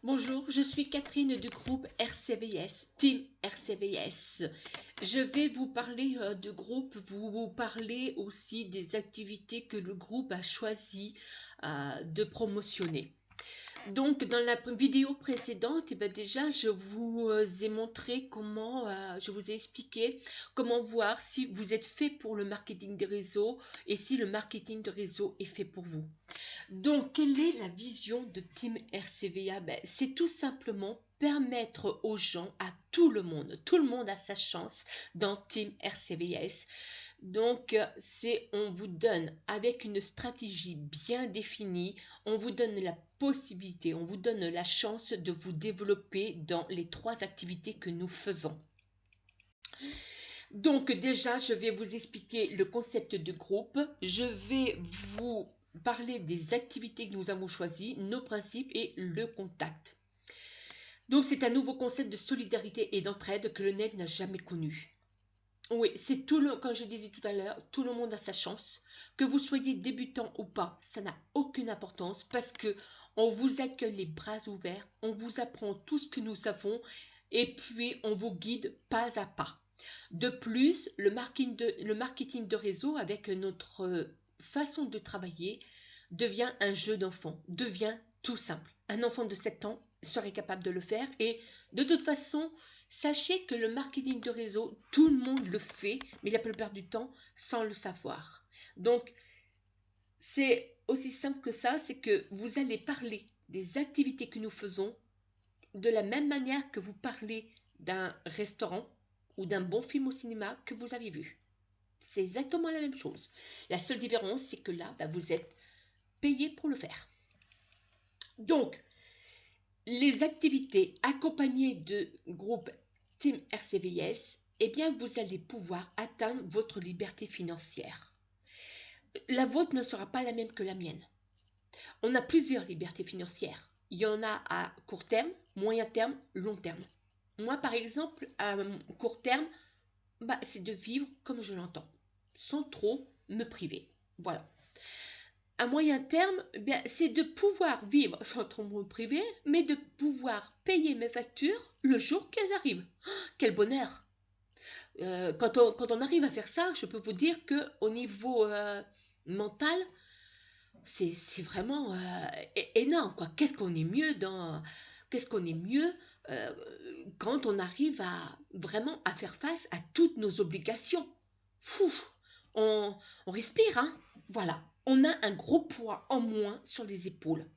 Bonjour, je suis Catherine du groupe RCVS, Team RCVS. Je vais vous parler du groupe, vous parler aussi des activités que le groupe a choisi de promotionner. Donc, dans la vidéo précédente, déjà, je vous ai montré comment, je vous ai expliqué comment voir si vous êtes fait pour le marketing des réseaux et si le marketing de réseau est fait pour vous. Donc, quelle est la vision de Team RCVA? C'est tout simplement permettre aux gens, à tout le monde a sa chance dans Team RCVS. Donc, on vous donne, avec une stratégie bien définie, on vous donne la possibilité, on vous donne la chance de vous développer dans les 3 activités que nous faisons. Donc déjà, je vais vous expliquer le concept de groupe. Je vais vous parler des activités que nous avons choisies, nos principes et le contact. Donc c'est un nouveau concept de solidarité et d'entraide que le net n'a jamais connu. Oui, c'est comme je disais tout à l'heure, tout le monde a sa chance. Que vous soyez débutant ou pas, ça n'a aucune importance parce que on vous accueille les bras ouverts, on vous apprend tout ce que nous savons et puis on vous guide pas à pas. De plus, le marketing de réseau avec notre façon de travailler devient un jeu d'enfant, devient tout simple. Un enfant de 7 ans serait capable de le faire et de toute façon, sachez que le marketing de réseau, tout le monde le fait, mais la plupart du temps sans le savoir. Donc, c'est aussi simple que ça, c'est que vous allez parler des activités que nous faisons de la même manière que vous parlez d'un restaurant ou d'un bon film au cinéma que vous avez vu. C'est exactement la même chose. La seule différence, c'est que là, vous êtes payé pour le faire. Donc, les activités accompagnées de groupe Team RCVS, vous allez pouvoir atteindre votre liberté financière. La vôtre ne sera pas la même que la mienne. On a plusieurs libertés financières. Il y en a à court terme, moyen terme, long terme. Moi, par exemple, à court terme, c'est de vivre comme je l'entends, sans trop me priver. Voilà. À moyen terme, c'est de pouvoir vivre sans trop me priver, mais de pouvoir payer mes factures le jour qu'elles arrivent. Oh, quel bonheur! Quand on arrive à faire ça, je peux vous dire qu'au niveau mental, c'est vraiment énorme, quoi. Qu'est-ce qu'on est mieux euh, quand on arrive à vraiment à faire face à toutes nos obligations. Fou, on respire, hein. Voilà, on a un gros poids en moins sur les épaules.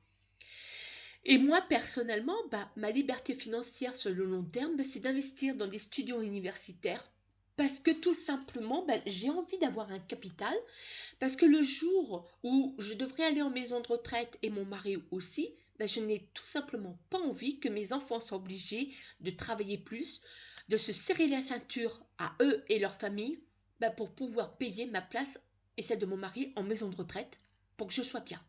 Et moi, personnellement, ma liberté financière sur le long terme, c'est d'investir dans des studios universitaires parce que tout simplement, j'ai envie d'avoir un capital parce que le jour où je devrais aller en maison de retraite et mon mari aussi, je n'ai tout simplement pas envie que mes enfants soient obligés de travailler plus, de se serrer la ceinture à eux et leur famille pour pouvoir payer ma place et celle de mon mari en maison de retraite pour que je sois bien.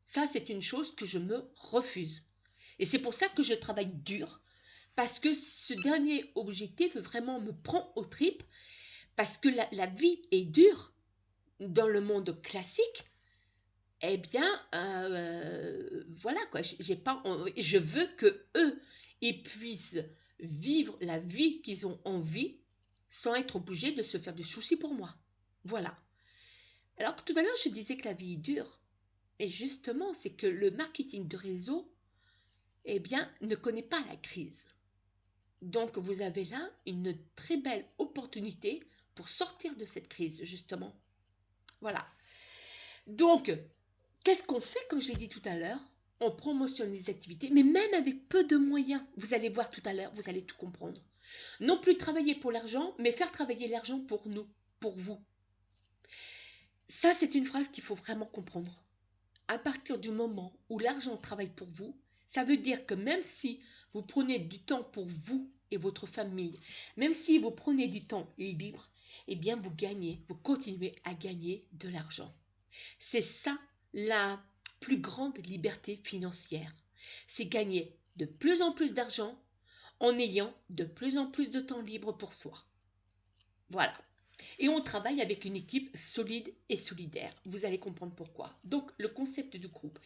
Ça, c'est une chose que je me refuse. Et c'est pour ça que je travaille dur, parce que ce dernier objectif vraiment me prend aux tripes, parce que la vie est dure dans le monde classique. Voilà quoi, je veux que eux, ils puissent vivre la vie qu'ils ont envie sans être obligés de se faire du souci pour moi. Voilà. Alors que tout à l'heure, je disais que la vie est dure. Et justement, c'est que le marketing de réseau, ne connaît pas la crise. Donc, vous avez là une très belle opportunité pour sortir de cette crise, justement. Voilà. Donc, qu'est-ce qu'on fait, comme je l'ai dit tout à l'heure? On promotionne les activités, mais même avec peu de moyens. Vous allez voir tout à l'heure, vous allez tout comprendre. Non plus travailler pour l'argent, mais faire travailler l'argent pour nous, pour vous. Ça, c'est une phrase qu'il faut vraiment comprendre. À partir du moment où l'argent travaille pour vous, ça veut dire que même si vous prenez du temps pour vous et votre famille, même si vous prenez du temps libre, vous continuez à gagner de l'argent. C'est ça la plus grande liberté financière. C'est gagner de plus en plus d'argent en ayant de plus en plus de temps libre pour soi. Voilà. Et on travaille avec une équipe solide et solidaire. Vous allez comprendre pourquoi. Donc, le concept du groupe.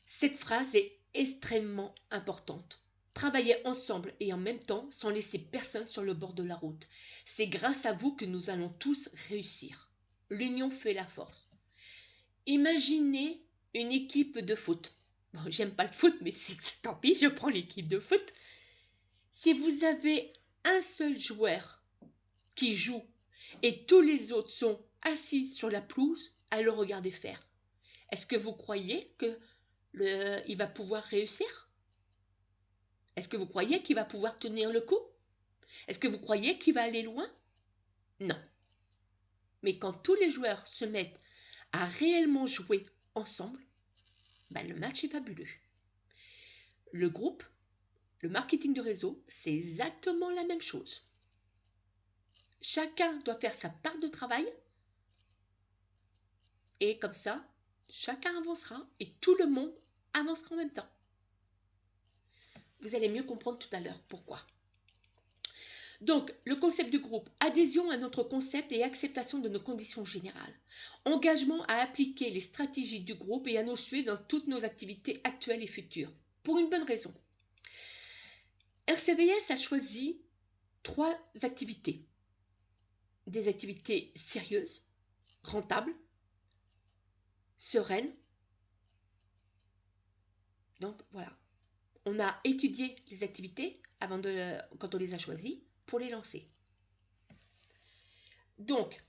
Cette phrase est extrêmement importante. Travailler ensemble et en même temps sans laisser personne sur le bord de la route. C'est grâce à vous que nous allons tous réussir. L'union fait la force. Imaginez une équipe de foot. Bon, j'aime pas le foot, mais tant pis, je prends l'équipe de foot. Si vous avez un seul joueur qui joue et tous les autres sont assis sur la pelouse à le regarder faire, est-ce que vous croyez qu'il va pouvoir réussir? Est-ce que vous croyez qu'il va pouvoir tenir le coup? Est-ce que vous croyez qu'il va aller loin? Non. Mais quand tous les joueurs se mettent à réellement jouer ensemble, le match est fabuleux. Le groupe, le marketing de réseau, c'est exactement la même chose. Chacun doit faire sa part de travail et comme ça, chacun avancera et tout le monde avancera en même temps. Vous allez mieux comprendre tout à l'heure pourquoi. Donc, le concept du groupe, adhésion à notre concept et acceptation de nos conditions générales. Engagement à appliquer les stratégies du groupe et à nous suivre dans toutes nos activités actuelles et futures. Pour une bonne raison. RCVS a choisi 3 activités. Des activités sérieuses, rentables, sereines. Donc, voilà. On a étudié les activités quand on les a choisies pour les lancer. Donc,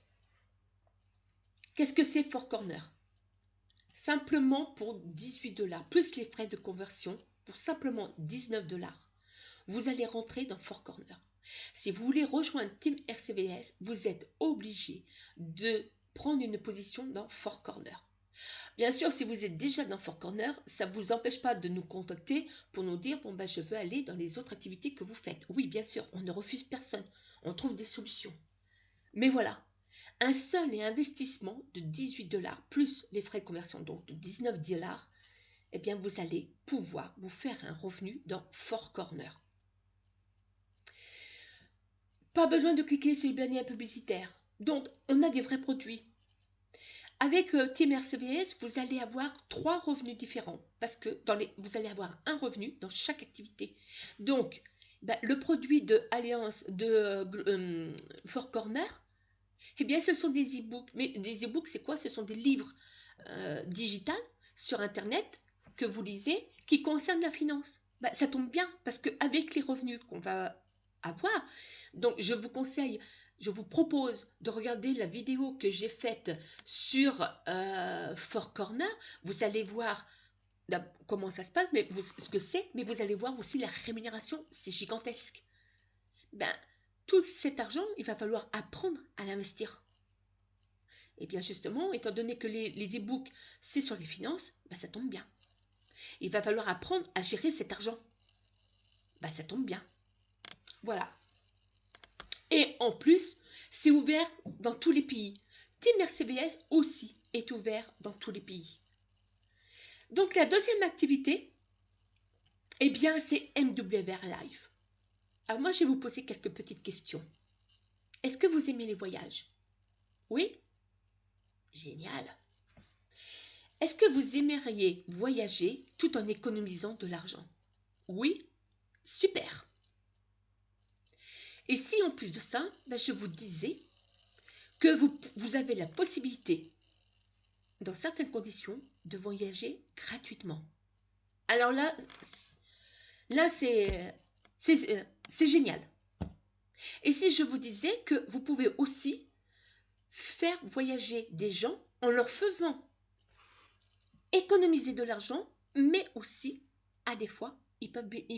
qu'est-ce que c'est Four Corners? Simplement pour 18 $, plus les frais de conversion, pour simplement 19 $, vous allez rentrer dans Four Corners. Si vous voulez rejoindre Team RCVS, vous êtes obligé de prendre une position dans Four Corners. Bien sûr, si vous êtes déjà dans Four Corners, ça ne vous empêche pas de nous contacter pour nous dire « je veux aller dans les autres activités que vous faites ». Oui, bien sûr, on ne refuse personne, on trouve des solutions. Mais voilà, un seul investissement de 18 $ plus les frais de conversion, donc de 19 $, eh bien vous allez pouvoir vous faire un revenu dans Four Corners. Pas besoin de cliquer sur les bannières publicitaires. Donc, on a des vrais produits. Avec Team RCVS, vous allez avoir 3 revenus différents parce que vous allez avoir un revenu dans chaque activité. Donc, le produit de Alliance de Four Corners, eh bien, ce sont des e-books. Mais des e-books, c'est quoi? Ce sont des livres digitaux sur Internet que vous lisez qui concernent la finance. Ça tombe bien parce qu'avec les revenus qu'on va avoir, donc je vous propose de regarder la vidéo que j'ai faite sur Four Corners. Vous allez voir comment ça se passe, ce que c'est, mais vous allez voir aussi la rémunération, c'est gigantesque. Tout cet argent, il va falloir apprendre à l'investir. Et bien justement, étant donné que les e-books, c'est sur les finances, ça tombe bien. Il va falloir apprendre à gérer cet argent. Ça tombe bien. Voilà. Et en plus, c'est ouvert dans tous les pays. Team RCVS aussi est ouvert dans tous les pays. Donc la deuxième activité, eh bien c'est MWR Live. Alors moi, je vais vous poser quelques petites questions. Est-ce que vous aimez les voyages? Oui? Génial. Est-ce que vous aimeriez voyager tout en économisant de l'argent? Oui? Super. Et si en plus de ça, je vous disais que vous avez la possibilité, dans certaines conditions, de voyager gratuitement. Alors là c'est génial. Et si je vous disais que vous pouvez aussi faire voyager des gens en leur faisant économiser de l'argent, mais aussi, à des fois, ils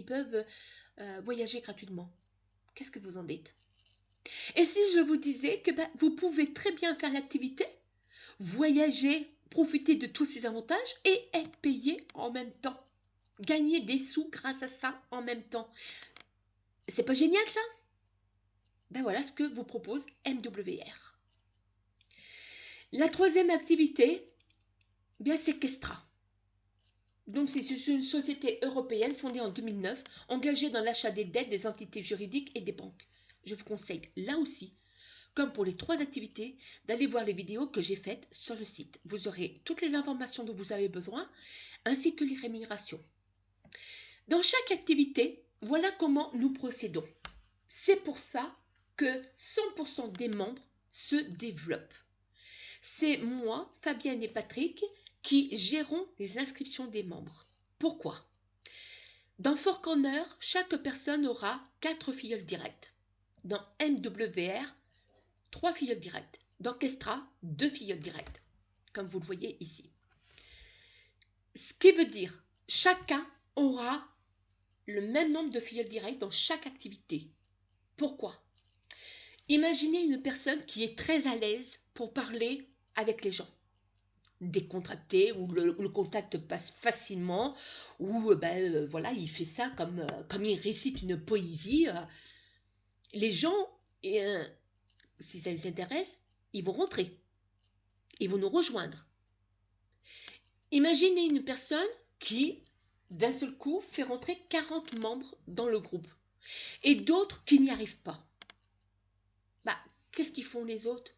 peuvent voyager gratuitement. Qu'est-ce que vous en dites? Et si je vous disais que vous pouvez très bien faire l'activité, voyager, profiter de tous ces avantages et être payé en même temps. Gagner des sous grâce à ça en même temps. C'est pas génial ça? Voilà ce que vous propose MWR. La troisième activité, c'est Kestra. Donc c'est une société européenne fondée en 2009, engagée dans l'achat des dettes des entités juridiques et des banques. Je vous conseille là aussi, comme pour les 3 activités, d'aller voir les vidéos que j'ai faites sur le site. Vous aurez toutes les informations dont vous avez besoin, ainsi que les rémunérations. Dans chaque activité, voilà comment nous procédons. C'est pour ça que 100% des membres se développent. C'est moi, Fabienne et Patrick qui gérons les inscriptions des membres. Pourquoi? Dans Four Corner, chaque personne aura 4 filleuls directs. Dans MWR, 3 filleuls directs. Dans Kestra, 2 filleuls directs, comme vous le voyez ici. Ce qui veut dire, chacun aura le même nombre de filleuls directs dans chaque activité. Pourquoi? Imaginez une personne qui est très à l'aise pour parler avec les gens, décontracté, où le contact passe facilement, où voilà, il fait ça comme il récite une poésie. Les gens, si ça les intéresse, ils vont rentrer, ils vont nous rejoindre. Imaginez une personne qui, d'un seul coup, fait rentrer 40 membres dans le groupe et d'autres qui n'y arrivent pas. Qu'est-ce qu'ils font les autres?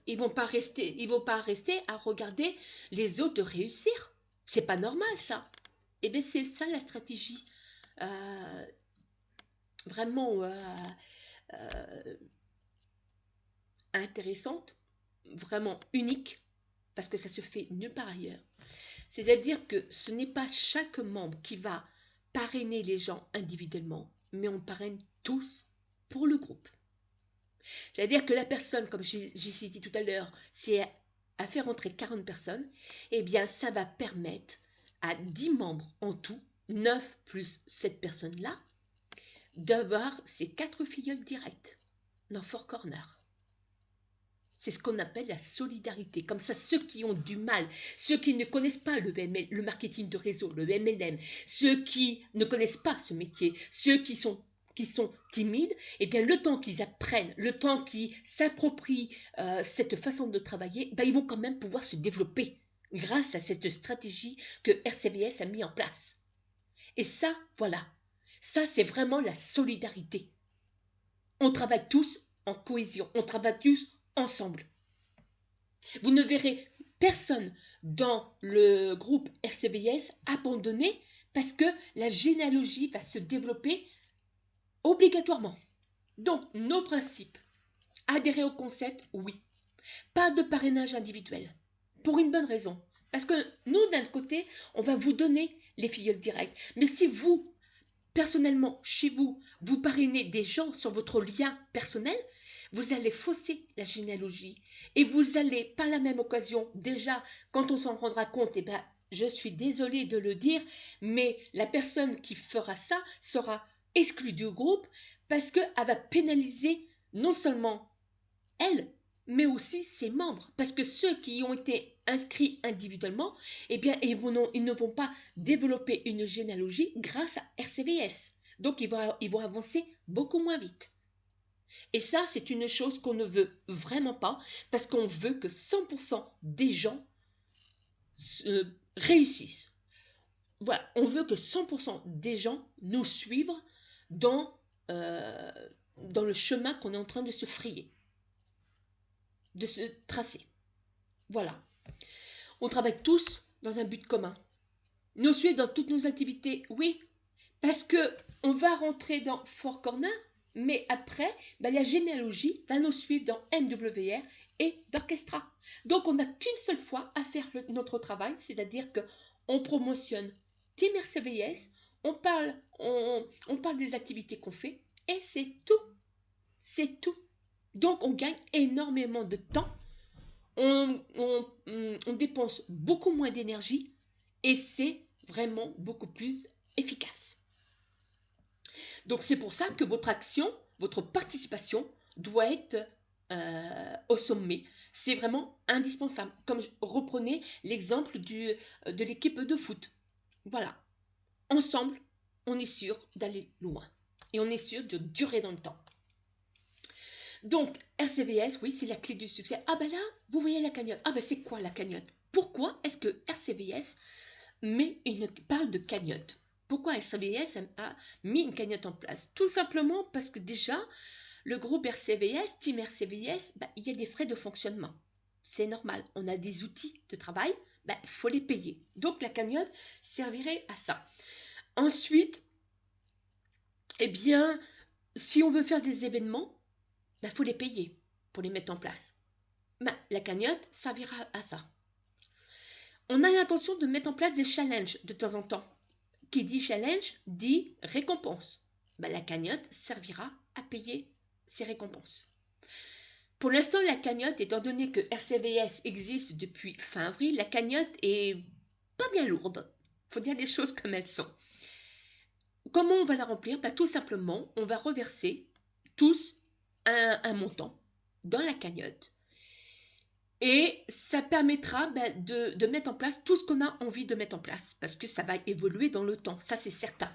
Ils vont pas rester à regarder les autres réussir. C'est pas normal, ça. Et bien, c'est ça la stratégie vraiment intéressante, vraiment unique, parce que ça se fait nulle part ailleurs. C'est-à-dire que ce n'est pas chaque membre qui va parrainer les gens individuellement, mais on parraine tous pour le groupe. C'est-à-dire que la personne, comme j'ai cité tout à l'heure, si elle a fait rentrer 40 personnes, eh bien, ça va permettre à 10 membres en tout, 9 plus cette personne-là, d'avoir ces 4 filleuls directs dans Four Corner. C'est ce qu'on appelle la solidarité. Comme ça, ceux qui ont du mal, ceux qui ne connaissent pas le marketing de réseau, le MLM, ceux qui ne connaissent pas ce métier, ceux qui sont timides, eh bien, le temps qu'ils apprennent, le temps qu'ils s'approprient cette façon de travailler, ils vont quand même pouvoir se développer grâce à cette stratégie que RCVS a mis en place. Et ça, voilà, ça c'est vraiment la solidarité. On travaille tous en cohésion, on travaille tous ensemble. Vous ne verrez personne dans le groupe RCVS abandonné parce que la généalogie va se développer obligatoirement. Donc, nos principes. Adhérer au concept, oui. Pas de parrainage individuel. Pour une bonne raison. Parce que nous, d'un côté, on va vous donner les filleuls directs. Mais si vous, personnellement, chez vous, vous parrainez des gens sur votre lien personnel, vous allez fausser la généalogie. Et vous allez, par la même occasion, déjà, quand on s'en rendra compte, je suis désolée de le dire, mais la personne qui fera ça sera exclue du groupe parce qu'elle va pénaliser non seulement elle, mais aussi ses membres. Parce que ceux qui ont été inscrits individuellement, eh bien, ils ne vont pas développer une généalogie grâce à RCVS. Donc, ils vont avancer beaucoup moins vite. Et ça, c'est une chose qu'on ne veut vraiment pas parce qu'on veut que 100% des gens réussissent. Voilà, on veut que 100% des gens nous suivent dans le chemin qu'on est en train de se frayer, de se tracer. Voilà. On travaille tous dans un but commun. Nous suivre dans toutes nos activités, oui, parce que on va rentrer dans Four Corner, mais après, la généalogie va nous suivre dans MWR et d'Orchestra. Donc, on n'a qu'une seule fois à faire notre travail, c'est-à-dire qu'on promotionne Team RCVS, on parle des activités qu'on fait, et c'est tout. C'est tout. Donc, on gagne énormément de temps, on dépense beaucoup moins d'énergie, et c'est vraiment beaucoup plus efficace. Donc, c'est pour ça que votre action, votre participation doit être au sommet. C'est vraiment indispensable. Comme je reprenais l'exemple de l'équipe de foot. Voilà. Ensemble, on est sûr d'aller loin. Et on est sûr de durer dans le temps. Donc, RCVS, oui, c'est la clé du succès. Ah là, vous voyez la cagnotte. Ah c'est quoi la cagnotte? Pourquoi est-ce que RCVS parle de cagnotte? Pourquoi RCVS a mis une cagnotte en place? Tout simplement parce que déjà, le groupe RCVS, Team RCVS, il y a des frais de fonctionnement. C'est normal. On a des outils de travail, il faut les payer. Donc, la cagnotte servirait à ça. Ensuite, eh bien, si on veut faire des événements, il faut les payer pour les mettre en place. La cagnotte servira à ça. On a l'intention de mettre en place des challenges de temps en temps. Qui dit challenge dit récompense. La cagnotte servira à payer ces récompenses. Pour l'instant, la cagnotte, étant donné que RCVS existe depuis fin avril, la cagnotte est pas bien lourde. Il faut dire les choses comme elles sont. Comment on va la remplir? Tout simplement, on va reverser tous un montant dans la cagnotte. Et ça permettra de mettre en place tout ce qu'on a envie de mettre en place, parce que ça va évoluer dans le temps, ça c'est certain.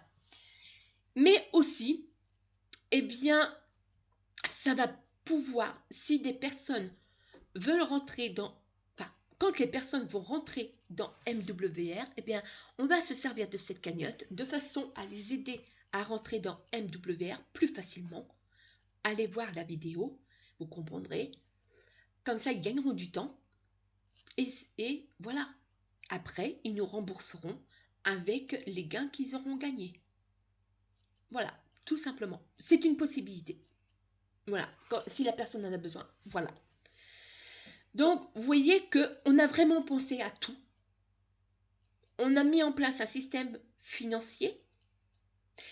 Mais aussi, eh bien, ça va pouvoir, si des personnes veulent rentrer dans, quand les personnes vont rentrer dans MWR, eh bien, on va se servir de cette cagnotte de façon à les aider à rentrer dans MWR plus facilement. Allez voir la vidéo, vous comprendrez. Comme ça, ils gagneront du temps. Et voilà. Après, ils nous rembourseront avec les gains qu'ils auront gagnés. Voilà, tout simplement. C'est une possibilité. Voilà, si la personne en a besoin. Voilà. Donc, vous voyez qu'on a vraiment pensé à tout. On a mis en place un système financier.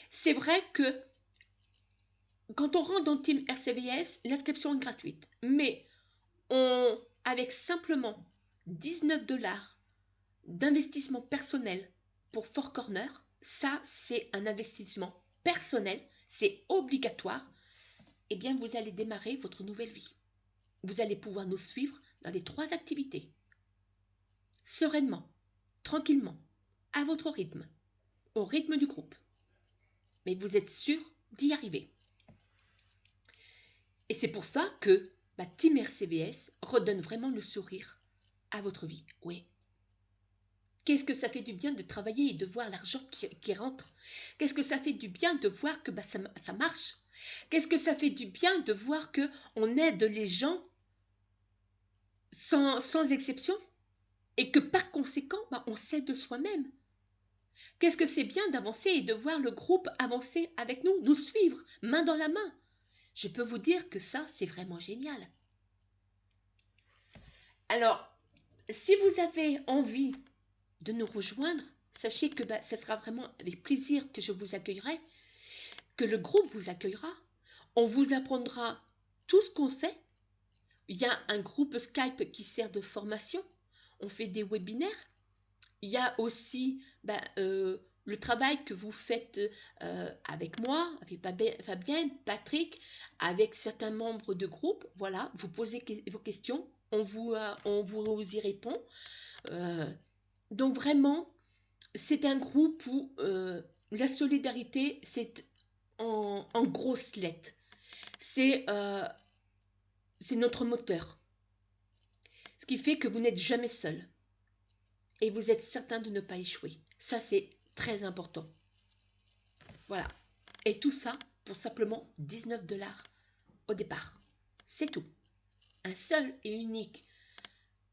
C'est vrai que quand on rentre dans Team RCVS, l'inscription est gratuite. Mais avec simplement 19 $ d'investissement personnel pour Four Corners, ça c'est un investissement personnel, c'est obligatoire, eh bien vous allez démarrer votre nouvelle vie. Vous allez pouvoir nous suivre dans les 3 activités. Sereinement, tranquillement, à votre rythme, au rythme du groupe. Mais vous êtes sûr d'y arriver. Et c'est pour ça que Team RCVS redonne vraiment le sourire à votre vie. Oui. Qu'est-ce que ça fait du bien de travailler et de voir l'argent qui rentre? Qu'est-ce que ça fait du bien de voir que ça marche? Qu'est-ce que ça fait du bien de voir qu'on aide les gens sans exception et que par conséquent, on s'aide soi-même? Qu'est-ce que c'est bien d'avancer et de voir le groupe avancer avec nous, nous suivre, main dans la main? Je peux vous dire que ça, c'est vraiment génial. Alors, si vous avez envie de nous rejoindre, sachez que ce sera vraiment avec plaisir que je vous accueillerai, que le groupe vous accueillera. On vous apprendra tout ce qu'on sait. Il y a un groupe Skype qui sert de formation. On fait des webinaires. Il y a aussi le travail que vous faites avec moi, avec Fabienne, Patrick, avec certains membres de groupe. Voilà, vous posez vos questions, on vous y répond. Donc vraiment, c'est un groupe où la solidarité, c'est en grosses lettres. C'est notre moteur. Ce qui fait que vous n'êtes jamais seul. Et vous êtes certain de ne pas échouer. Ça, c'est très important. Voilà. Et tout ça pour simplement 19 $ au départ. C'est tout. Un seul et unique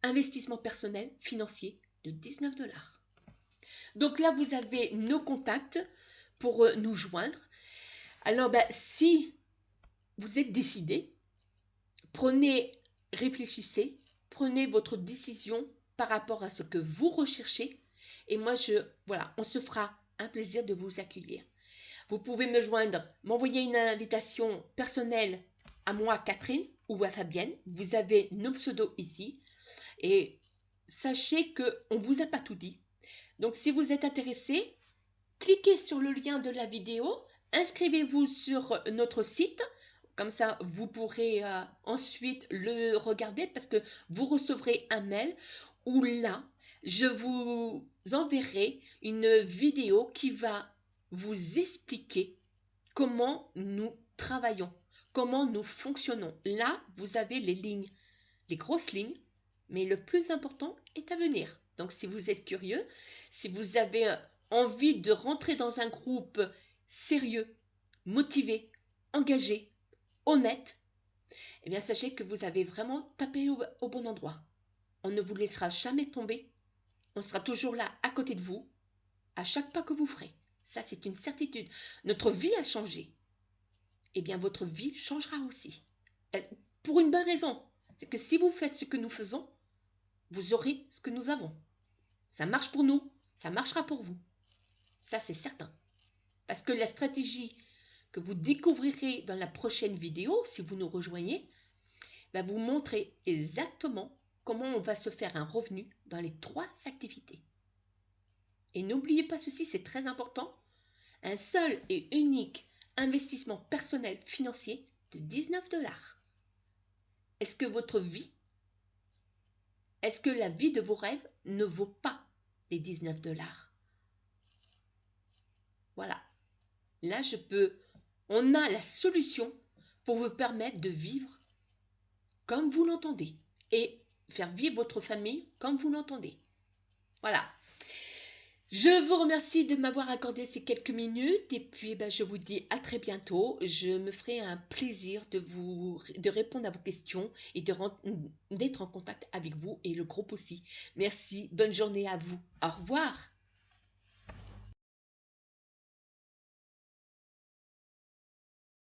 investissement personnel financier de 19 $. Donc là, vous avez nos contacts pour nous joindre. Alors, si vous êtes décidé, réfléchissez, prenez votre décision par rapport à ce que vous recherchez. Et moi, on se fera un plaisir de vous accueillir. Vous pouvez me joindre, m'envoyer une invitation personnelle à moi, Catherine, ou à Fabienne. Vous avez nos pseudos ici. Et sachez qu'on ne vous a pas tout dit. Donc, si vous êtes intéressé, cliquez sur le lien de la vidéo, inscrivez-vous sur notre site. Comme ça, vous pourrez ensuite le regarder parce que vous recevrez un mail où là, je vous enverrai une vidéo qui va vous expliquer comment nous travaillons, comment nous fonctionnons. Là, vous avez les lignes, les grosses lignes, mais le plus important est à venir. Donc, si vous êtes curieux, si vous avez envie de rentrer dans un groupe sérieux, motivé, engagé, honnête, eh bien, sachez que vous avez vraiment tapé au bon endroit. On ne vous laissera jamais tomber. On sera toujours là à côté de vous, à chaque pas que vous ferez. Ça, c'est une certitude. Notre vie a changé. Eh bien, votre vie changera aussi. Pour une bonne raison. C'est que si vous faites ce que nous faisons, vous aurez ce que nous avons. Ça marche pour nous, ça marchera pour vous. Ça, c'est certain. Parce que la stratégie que vous découvrirez dans la prochaine vidéo, si vous nous rejoignez, va vous montrer exactement comment on va se faire un revenu dans les 3 activités. Et n'oubliez pas ceci, c'est très important. Un seul et unique investissement personnel financier de 19 $. Est-ce que la vie de vos rêves ne vaut pas les 19 $? Voilà. Là, on a la solution pour vous permettre de vivre comme vous l'entendez et faire vivre votre famille comme vous l'entendez. Voilà. Je vous remercie de m'avoir accordé ces quelques minutes et puis je vous dis à très bientôt. Je me ferai un plaisir de répondre à vos questions et d'être en contact avec vous et le groupe aussi. Merci, bonne journée à vous. Au revoir.